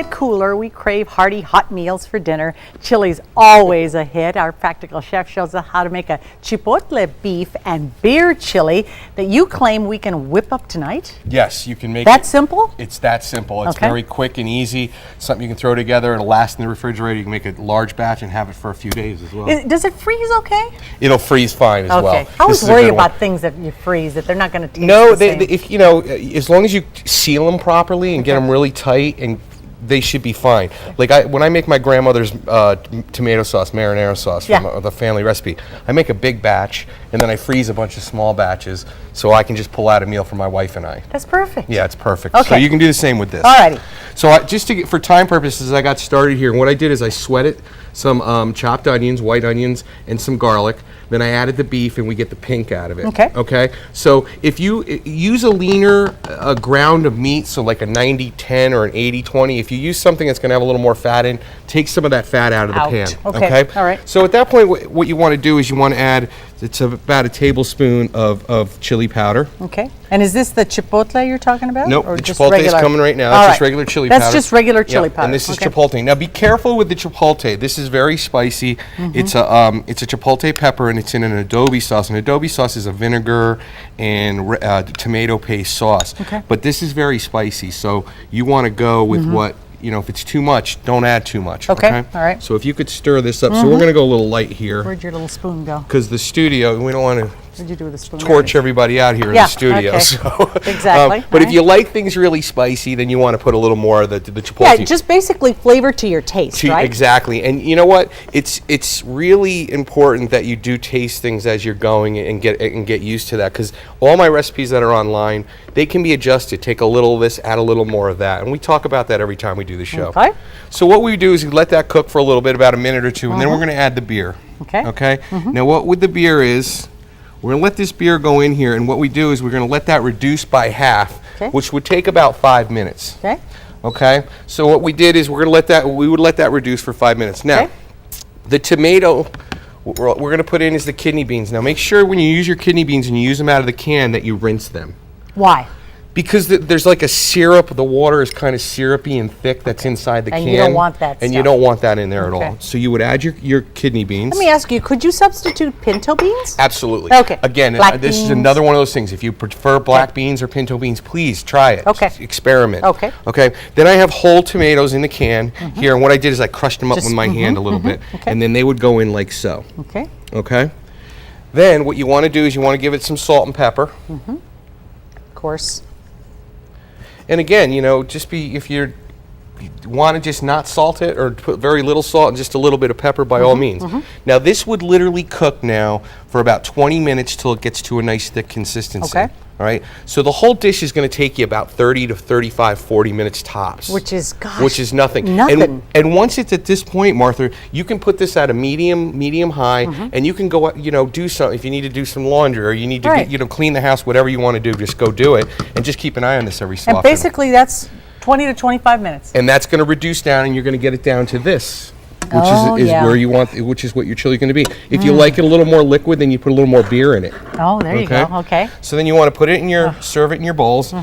Cooler, we crave hearty hot meals for dinner. Chili's always a hit. Our practical chef shows us how to make a Chipotle beef and beer chili that you claim we can whip up tonight. Yes, you can make that simple? It's that simple. It's okay. very quick and easy. Something you can throw together. It'll last in the refrigerator. You can make a large batch and have it for a few days as well. Does it freeze okay? It'll freeze fine as well. I always worry about things that you freeze that they're not going to taste the same. No, if you know, as long as you seal them properly and get them really tight, and they should be fine. Like when I make my grandmother's tomato sauce, marinara sauce from the family recipe, I make a big batch and then I freeze a bunch of small batches so I can just pull out a meal for my wife and I. That's perfect. Yeah, it's perfect. Okay. So you can do the same with this. Alrighty. So for time purposes, I got started here. And what I did is I sweated some chopped onions, white onions, and some garlic. Then I added the beef, and we get the pink out of it. Okay. Okay. So if you use a leaner ground of meat, so like a 90-10 or an 80-20, if you use something that's going to have a little more fat in, take some of that fat out of the pan. Okay. All right. So at that point, what you want to do is you want to add, it's about a tablespoon of chili powder. Okay. And is this the Chipotle you're talking about? Nope, or the just Chipotle regular? is coming right now. That's just regular chili powder. That's just regular chili powder. And this is Chipotle. Now be careful with the Chipotle. This is very spicy. It's a Chipotle pepper, and it's in an adobe sauce. And adobe sauce is a vinegar and tomato paste sauce. Okay. But this is very spicy, so you want to go with what, if it's too much, don't add too much. Okay. All right. So if you could stir this up. So we're going to go a little light here. Where'd your little spoon go? Because the studio, we don't want to What'd you do with the spoon? torch everybody out here in the studio. Okay. So, exactly. But if you like things really spicy, then you want to put a little more of the Chipotle. Yeah, just basically flavor to your taste, right? Exactly. And you know what? It's really important that you do taste things as you're going and get used to that, because all my recipes that are online, they can be adjusted. Take a little of this, add a little more of that. And we talk about that every time we do the show. Okay. So what we do is we let that cook for a little bit, about a minute or two, and then we're going to add the beer. Okay. Okay? Now what with the beer is, we're going to let this beer go in here, and what we do is we're going to let that reduce by half, which would take about 5 minutes. Okay. Okay? So what we did is we would let that reduce for 5 minutes. Now, the tomato we're going to put in is the kidney beans. Now make sure when you use your kidney beans and you use them out of the can that you rinse them. Why? Because there's like a syrup, the water is kind of syrupy and thick that's inside the can. And you don't want that And stuff. you don't want that in there at all. So you would add your kidney beans. Let me ask you, could you substitute pinto beans? Absolutely. Okay. Again, this is beans. another one of those things. If you prefer black beans or pinto beans, please try it. Okay. Experiment. Okay. Okay. Then I have whole tomatoes in the can here, and what I did is I crushed them up Just- with my hand a little bit, Okay. and then they would go in like so. Okay. Okay. Then what you want to do is you want to give it some salt and pepper. Of course. And again, if you want to just not salt it or put very little salt and just a little bit of pepper, by all means. Now this would literally cook now for about 20 minutes till it gets to a nice thick consistency. Okay. All right. So the whole dish is going to take you about 30 to 35, 40 minutes tops. Which is, gosh, Which is nothing. Nothing. And once it's at this point, Martha, you can put this at a medium high, and you can go, do something. If you need to do some laundry or you need to, clean the house, whatever you want to do, just go do it, and just keep an eye on this every so And often. basically that's 20 to 25 minutes. And that's going to reduce down, and you're going to get it down to this, which is where you want, which is what your chili is going to be. If you like it a little more liquid, then you put a little more beer in it. Oh, there you go. Okay. So then you want to put it in serve it in your bowls.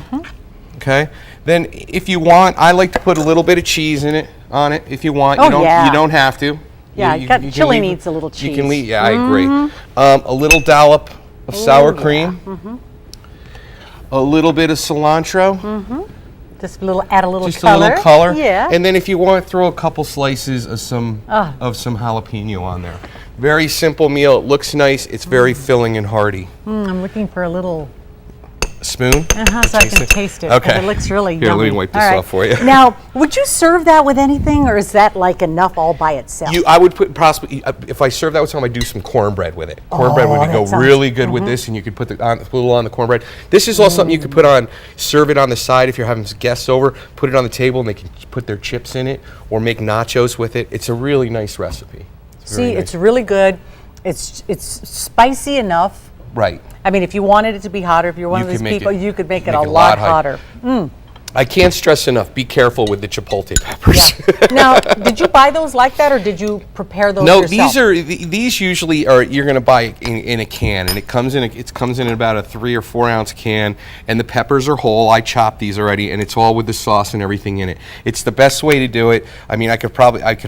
Okay. Then if you want, I like to put a little bit of cheese on it. If you want, you don't have to. Yeah, chili needs a little cheese. You can leave. Yeah, I agree. A little dollop of sour cream. A little bit of cilantro. Just add a little Just color. a little color. Yeah. And then if you want, throw a couple slices of some jalapeno on there. Very simple meal. It looks nice. It's very filling and hearty. I'm looking for a little spoon? So I can taste it. Okay. It looks really Here, yummy. let me wipe this off for you. Now, would you serve that with anything, or is that like enough all by itself? I would put possibly, if I serve that with something, I'd do some cornbread with it. Cornbread would go really good with this, and you could put a little on the cornbread. This is also something you could put on, serve it on the side if you're having guests over, put it on the table, and they can put their chips in it, or make nachos with it. It's a really nice recipe. It's really good. It's spicy enough. Right. I mean, if you wanted it to be hotter, if you're one of these people, you could make it a lot hotter. I can't stress enough, be careful with the Chipotle peppers. Yeah. Now, did you buy those like that, or did you prepare those No, yourself? these usually are, you're going to buy in a can, and it comes in about a 3 or 4 ounce can, and the peppers are whole. I chopped these already, and it's all with the sauce and everything in it. It's the best way to do it. I mean, I could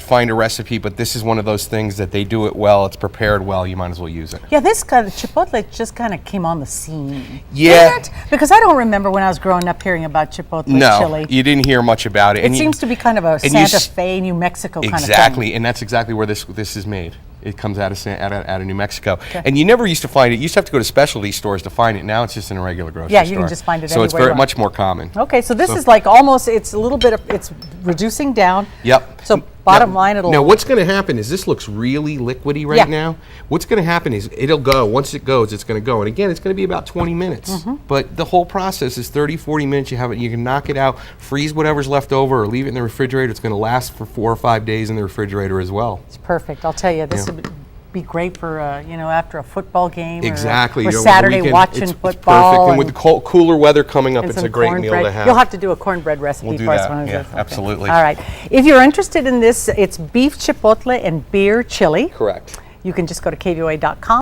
find a recipe, but this is one of those things that they do it well. It's prepared well. You might as well use it. Yeah, this kind of Chipotle just kind of came on the scene. Yeah. Didn't it? Because I don't remember when I was growing up hearing about Chipotle chili. You didn't hear much about it. It seems to be kind of a Santa Fe, New Mexico kind of thing. Exactly, and that's exactly where this is made. It comes out of New Mexico. Okay. And you never used to find it. You used to have to go to specialty stores to find it. Now it's just in a regular grocery store. Yeah, you can just find it so anywhere. So it's very much more common. Okay, so this is like almost, it's a little bit of, it's reducing down. Yep. So bottom line, it'll... Now what's going to happen is this looks really liquidy right now. What's going to happen is it'll go. Once it goes, it's going to go. And again, it's going to be about 20 minutes. But the whole process is 30, 40 minutes. You have it. You can knock it out, freeze whatever's left over, or leave it in the refrigerator. It's going to last for 4 or 5 days in the refrigerator as well. It's perfect. I'll tell you, this would be great for, you know, after a football game. Exactly. Or Saturday watching football. It's perfect. And with the cooler weather coming up, it's a great meal to have. You'll have to do a cornbread recipe for us. We'll do that. Yeah, absolutely. All right. If you're interested in this, it's beef chipotle and beer chili. Correct. You can just go to kvoa.com.